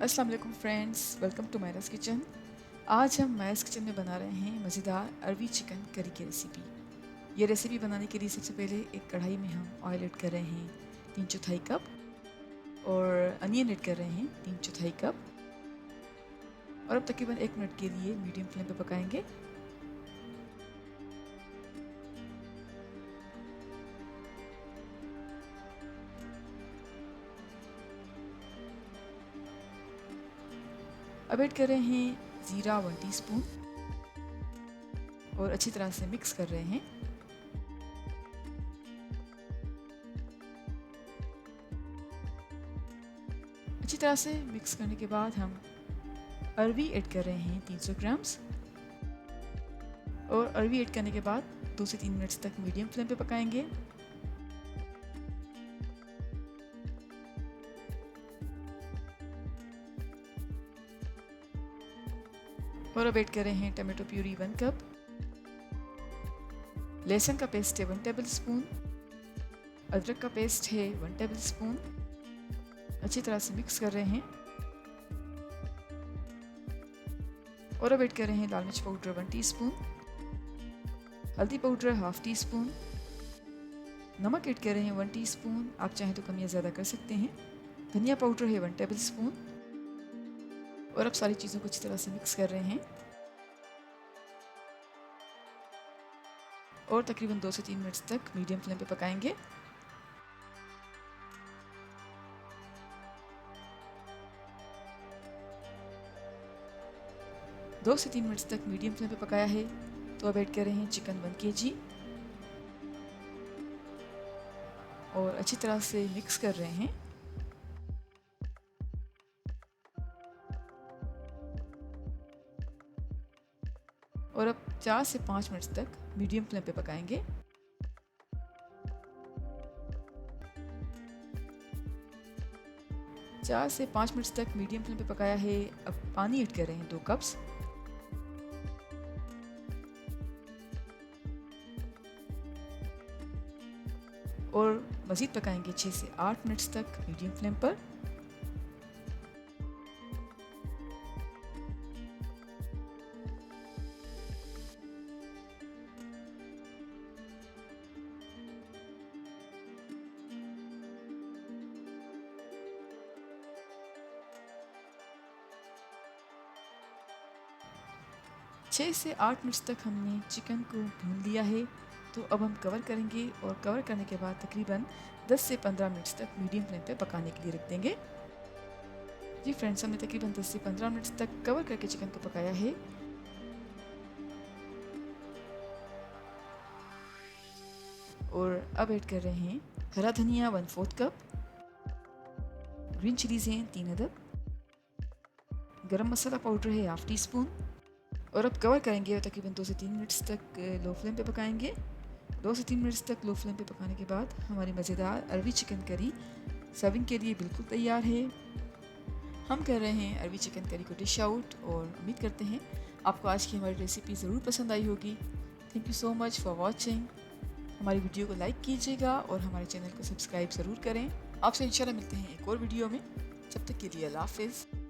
अस्सलाम वालेकुम friends, welcome to Myra's kitchen. आज हम मायरास किचन में बना रहे हैं मज़ेदार अरबी चिकन करी की रेसिपी। ये रेसिपी बनाने के लिए सबसे पहले एक कढ़ाई में हम ऑयल ऐड कर रहे हैं 3/4 कप और अनियन ऐड कर रहे हैं 3/4 कप और अब तकरीबन 1 मिनट के लिए मीडियम फ्लेम पे पकाएंगे। अब ऐड कर रहे हैं ज़ीरा 1 टीस्पून और अच्छी तरह से मिक्स कर रहे हैं। अच्छी तरह से मिक्स करने के बाद हम अरवी ऐड कर रहे हैं 300 ग्राम्स और अरवी ऐड करने के बाद 2 से 3 मिनट्स तक मीडियम फ्लेम पे पकाएंगे। और अब ऐड कर रहे हैं टमाटो प्यूरी 1 कप, लहसुन का पेस्ट है 1 टेबल स्पून, अदरक का पेस्ट है 1 टेबल स्पून। अच्छी तरह से मिक्स कर रहे हैं और अब ऐड कर रहे हैं लाल मिर्च पाउडर 1 टीस्पून, हल्दी पाउडर 1/2 टीस्पून, नमक ऐड कर रहे हैं 1 टीस्पून, आप चाहें तो कम या ज़्यादा कर सकते हैं। धनिया पाउडर है 1 टेबल स्पून और अब सारी चीज़ों को अच्छी तरह से मिक्स कर रहे हैं और तकरीबन 2 से 3 मिनट्स तक मीडियम फ्लेम पे पकाएंगे। दो से 3 मिनट्स तक मीडियम फ्लेम पे पकाया है तो अब ऐड कर रहे हैं चिकन 1 kg और अच्छी तरह से मिक्स कर रहे हैं। और अब 4 से 5 मिनट्स तक मीडियम फ्लेम पे पकाएंगे। चार से 5 मिनट्स तक मीडियम फ्लेम पे पकाया है। अब पानी ऐड कर रहे हैं 2 कप्स और मज़ीद पकाएंगे 6 से 8 मिनट्स तक मीडियम फ्लेम पर। छः से 8 मिनट्स तक हमने चिकन को भून लिया है तो अब हम कवर करेंगे और कवर करने के बाद तकरीबन 10 से 15 मिनट्स तक मीडियम फ्लेम पे पकाने के लिए रख देंगे। जी फ्रेंड्स, हमने तकरीबन 10 से 15 मिनट्स तक कवर करके चिकन को पकाया है। और अब ऐड कर रहे हैं हरा धनिया 1/4 कप, ग्रीन चिलीज हैं 3 अदद, गरम मसाला पाउडर है 1/2 टीस्पून और अब कवर करेंगे और तकरीबन 2 से 3 मिनट्स तक लो फ्लेम पे पकाएंगे। 2 से 3 मिनट्स तक लो फ्लेम पे पकाने के बाद हमारी मज़ेदार अरबी चिकन करी सर्विंग के लिए बिल्कुल तैयार है। हम कर रहे हैं अरबी चिकन करी को डिश आउट और उम्मीद करते हैं आपको आज की हमारी रेसिपी ज़रूर पसंद आई होगी। Thank you so much for watching. हमारी वीडियो को लाइक कीजिएगा और हमारे चैनल को सब्सक्राइब ज़रूर करें। आपसे इंशाल्लाह मिलते हैं एक और वीडियो में। जब तक के लिए अल्लाह हाफ़िज़।